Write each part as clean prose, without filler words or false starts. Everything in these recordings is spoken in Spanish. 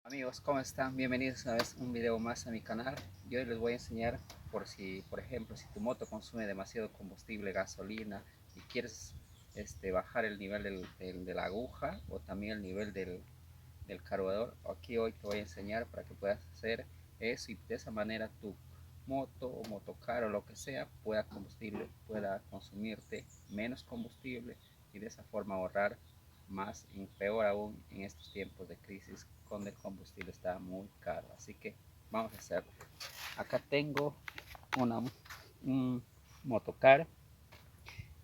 Amigos, ¿cómo están? Bienvenidos a un video más a mi canal. Y hoy les voy a enseñar por ejemplo, si tu moto consume demasiado combustible, gasolina y quieres bajar el nivel de la aguja o también el nivel del carburador. Aquí hoy te voy a enseñar para que puedas hacer eso y de esa manera tu moto o motocar o lo que sea pueda consumirte menos combustible y de esa forma ahorrar más y peor aún en estos tiempos de crisis donde el combustible está muy caro. Así que vamos a hacerlo. Acá tengo un motocar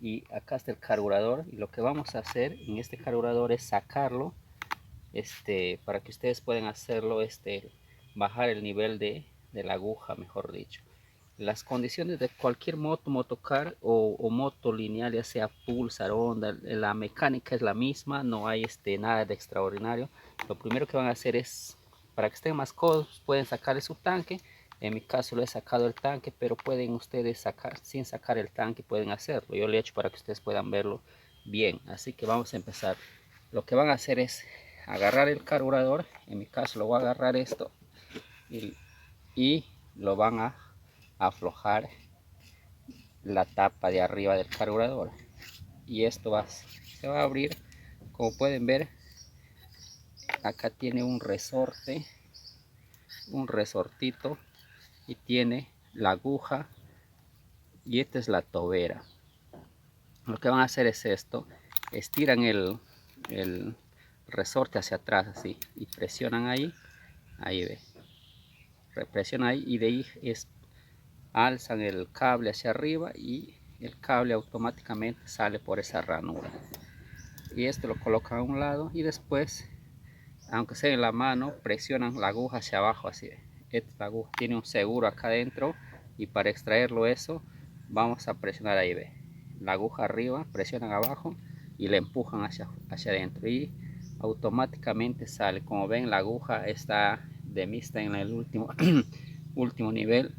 y acá está el carburador, y lo que vamos a hacer en este carburador es sacarlo para que ustedes puedan hacerlo, bajar el nivel de la aguja, mejor dicho. Las condiciones de cualquier motocar o moto lineal, ya sea Pulsar, Honda, la mecánica es la misma, no hay nada de extraordinario. Lo primero que van a hacer es, para que estén más cómodos, pueden sacar su tanque. En mi caso lo he sacado el tanque, pero pueden ustedes sacar, sin sacar el tanque pueden hacerlo. Yo lo he hecho para que ustedes puedan verlo bien. Así que vamos a empezar. Lo que van a hacer es agarrar el carburador. En mi caso lo voy a agarrar esto y lo van a aflojar la tapa de arriba del carburador, y esto se va a abrir. Como pueden ver, acá tiene un resortito, y tiene la aguja, y esta es la tobera. Lo que van a hacer es esto: estiran el resorte hacia atrás así y presionan ahí ve, presionan ahí, y de ahí alzan el cable hacia arriba y el cable automáticamente sale por esa ranura, y esto lo colocan a un lado, y después, aunque sea en la mano, presionan la aguja hacia abajo así. Esta aguja tiene un seguro acá adentro, y para extraerlo eso vamos a presionar ahí, ve, la aguja arriba, presionan abajo y le empujan hacia adentro, y automáticamente sale. Como ven, la aguja está de mixta en el último nivel.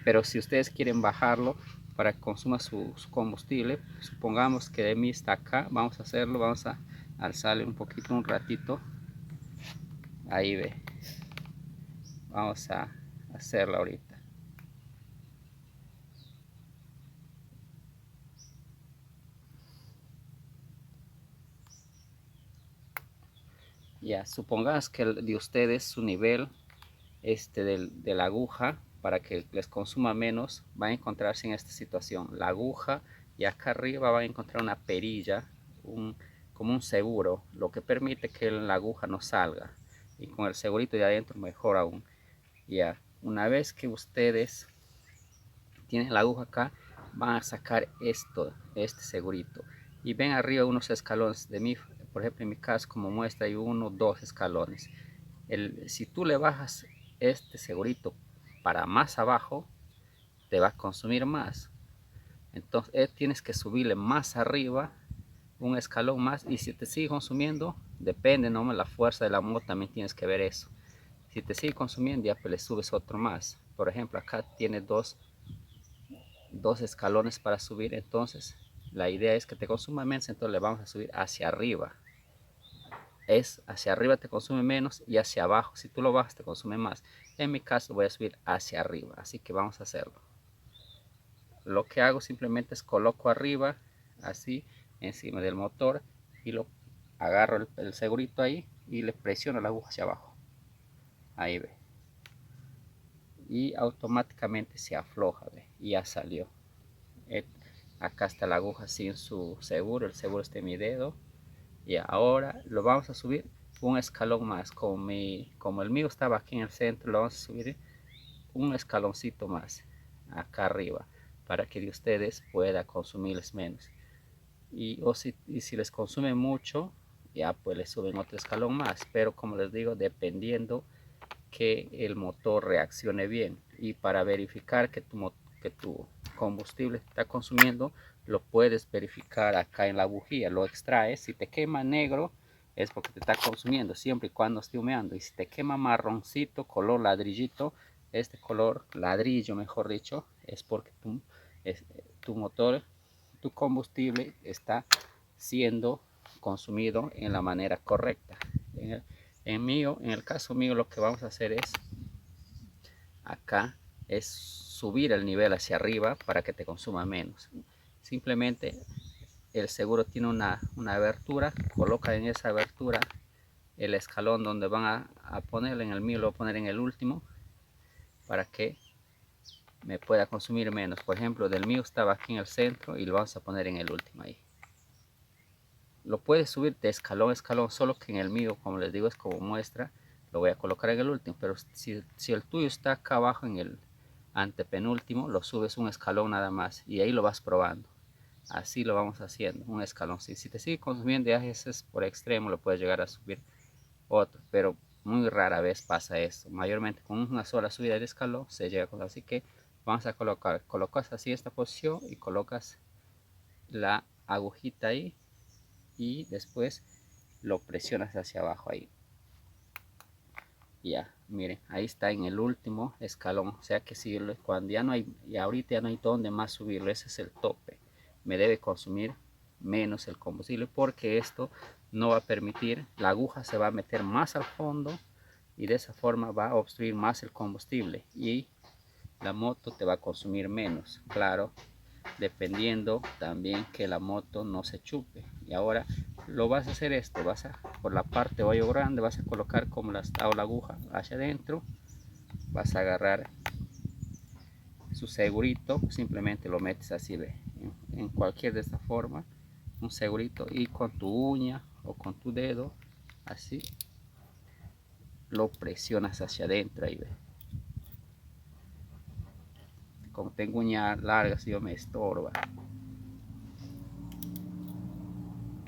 Pero si ustedes quieren bajarlo para que consuma su combustible, supongamos que de mixta acá, vamos a hacerlo, vamos a alzarle un poquito, un ratito. Ahí ve, vamos a hacerlo ahorita. Ya, supongamos que el de ustedes, su nivel de la aguja, para que les consuma menos, va a encontrarse en esta situación. La aguja, y acá arriba va a encontrar una perilla, como un seguro, lo que permite que la aguja no salga. Y con el segurito de adentro mejor aún. Ya, una vez que ustedes tienen la aguja acá, van a sacar este segurito, y ven arriba unos escalones. Por ejemplo, en mi caso, como muestra, hay uno, dos escalones. Si tú le bajas este segurito para más abajo, te va a consumir más. Entonces tienes que subirle más arriba, un escalón más, y si te sigue consumiendo, depende, no, la fuerza de la moto también tienes que ver eso. Si te sigue consumiendo, ya pues le subes otro más. Por ejemplo, acá tiene dos escalones para subir, entonces la idea es que te consuma menos, entonces le vamos a subir hacia arriba. Hacia arriba te consume menos, y hacia abajo, si tú lo bajas, te consume más. En mi caso voy a subir hacia arriba, así que vamos a hacerlo. Lo que hago simplemente es coloco arriba, así, encima del motor, y lo agarro el segurito ahí y le presiono la aguja hacia abajo. Ahí ve, y automáticamente se afloja, ve, y ya salió. Acá está la aguja sin su seguro, el seguro está en mi dedo. Y ahora lo vamos a subir un escalón más. Como el mío estaba aquí en el centro, lo vamos a subir un escaloncito más acá arriba, para que de ustedes pueda consumirles menos. Y si les consume mucho, ya pues les suben otro escalón más. Pero como les digo, dependiendo que el motor reaccione bien. Y para verificar que tu combustible está consumiendo, lo puedes verificar acá en la bujía. Lo extraes, si te quema negro es porque te está consumiendo, siempre y cuando esté humeando. Y si te quema marroncito, color ladrillito, este color ladrillo mejor dicho, es porque tu motor, tu combustible está siendo consumido en la manera correcta. En el caso mío, lo que vamos a hacer es acá es subir el nivel hacia arriba para que te consuma menos. Simplemente el seguro tiene una abertura, coloca en esa abertura el escalón donde van a poner. En el mío lo voy a poner en el último para que me pueda consumir menos. Por ejemplo, del mío estaba aquí en el centro y lo vamos a poner en el último ahí. Lo puedes subir de escalón a escalón, solo que en el mío, como les digo, es como muestra, lo voy a colocar en el último. Pero si el tuyo está acá abajo en el antepenúltimo, lo subes un escalón nada más y ahí lo vas probando. Así lo vamos haciendo, un escalón. Si te sigue consumiendo ya es por extremo, lo puedes llegar a subir otro, pero muy rara vez pasa esto. Mayormente con una sola subida de escalón se llega con. Así que vamos a colocas así esta posición y colocas la agujita ahí y después lo presionas hacia abajo ahí. Ya, miren, ahí está en el último escalón. O sea que si cuando ya no hay, y ahorita ya no hay donde más subirlo, ese es el tope. Me debe consumir menos el combustible porque esto no va a permitir, la aguja se va a meter más al fondo y de esa forma va a obstruir más el combustible y la moto te va a consumir menos, claro, dependiendo también que la moto no se chupe. Y ahora lo vas a hacer esto, por la parte hoyo grande vas a colocar como la aguja hacia adentro, vas a agarrar su segurito, simplemente lo metes así en cualquier de esta forma, un segurito, y con tu uña o con tu dedo así lo presionas hacia adentro ahí ve. Como tengo uñas largas yo me estorba.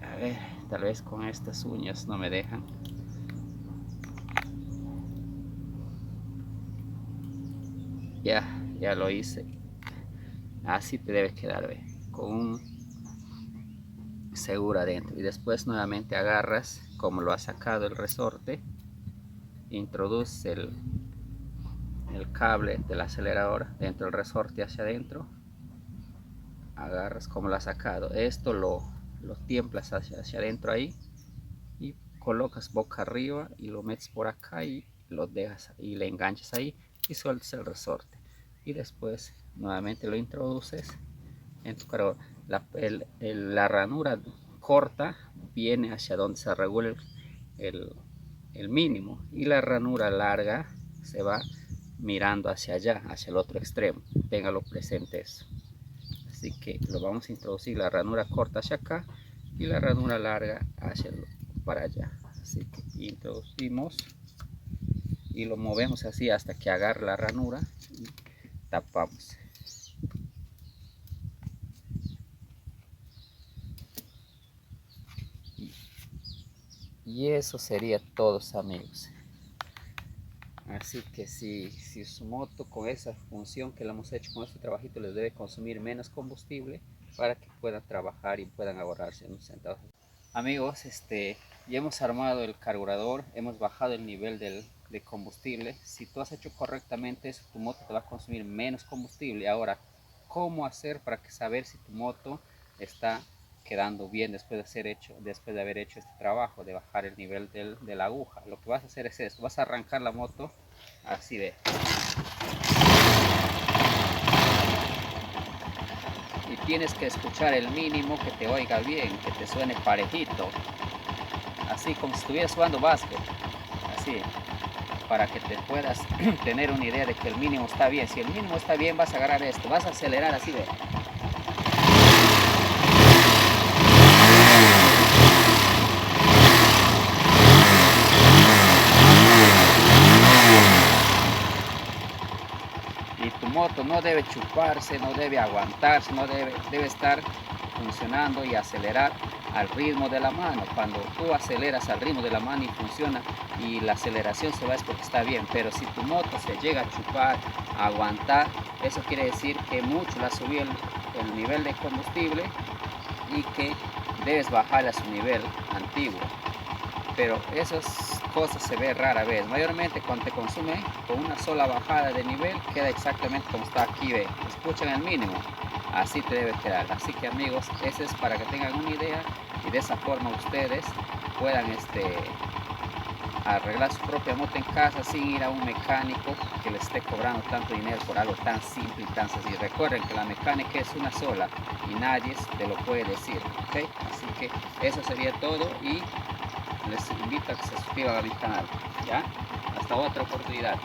A ver, tal vez con estas uñas no me dejan. Ya lo hice. Así te debe quedar, ve, con un seguro adentro. Y después nuevamente agarras, como lo has sacado el resorte, introduces el cable del acelerador dentro del resorte hacia adentro. Agarras como lo has sacado. Esto lo tiemplas hacia adentro ahí y colocas boca arriba y lo metes por acá y lo dejas y le enganchas ahí y sueltas el resorte. Y después nuevamente lo introduces en tu cargador. La ranura corta viene hacia donde se regula el mínimo y la ranura larga se va mirando hacia allá, hacia el otro extremo. Téngalo presente eso. Así que lo vamos a introducir la ranura corta hacia acá y la ranura larga para allá. Así que introducimos y lo movemos así hasta que agarre la ranura y tapamos. Y eso sería todo, amigos. Así que si su moto con esa función que le hemos hecho con este trabajito les debe consumir menos combustible para que puedan trabajar y puedan ahorrarse unos centavos. Amigos, ya hemos armado el carburador, hemos bajado el nivel de combustible. Si tú has hecho correctamente eso, tu moto te va a consumir menos combustible. Ahora, ¿cómo hacer para saber si tu moto está quedando bien después de haber hecho este trabajo de bajar el nivel de la aguja? Lo que vas a hacer es esto: vas a arrancar la moto así de, y tienes que escuchar el mínimo, que te oiga bien, que te suene parejito, así como si estuvieras jugando básquet, así, para que te puedas tener una idea de que el mínimo está bien. Si el mínimo está bien, vas a agarrar esto, vas a acelerar así de. Y tu moto no debe chuparse, no debe aguantarse, debe estar funcionando y acelerar al ritmo de la mano. Cuando tú aceleras al ritmo de la mano y funciona y la aceleración se va, es porque está bien. Pero si tu moto se llega a chupar, a aguantar, eso quiere decir que mucho la subió el nivel de combustible y que debes bajar a su nivel antiguo. Pero esas cosas se ve rara vez. Mayormente cuando te consume con una sola bajada de nivel queda exactamente como está aquí, ve. Escuchan el mínimo, así te debe quedar. Así que amigos, ese es para que tengan una idea y de esa forma ustedes puedan arreglar su propia moto en casa sin ir a un mecánico que le esté cobrando tanto dinero por algo tan simple y tan sencillo. Recuerden que la mecánica es una sola y nadie te lo puede decir, ¿ok? Así que eso sería todo y les invito a que se suscriban a mi canal, ¿ya? Hasta otra oportunidad.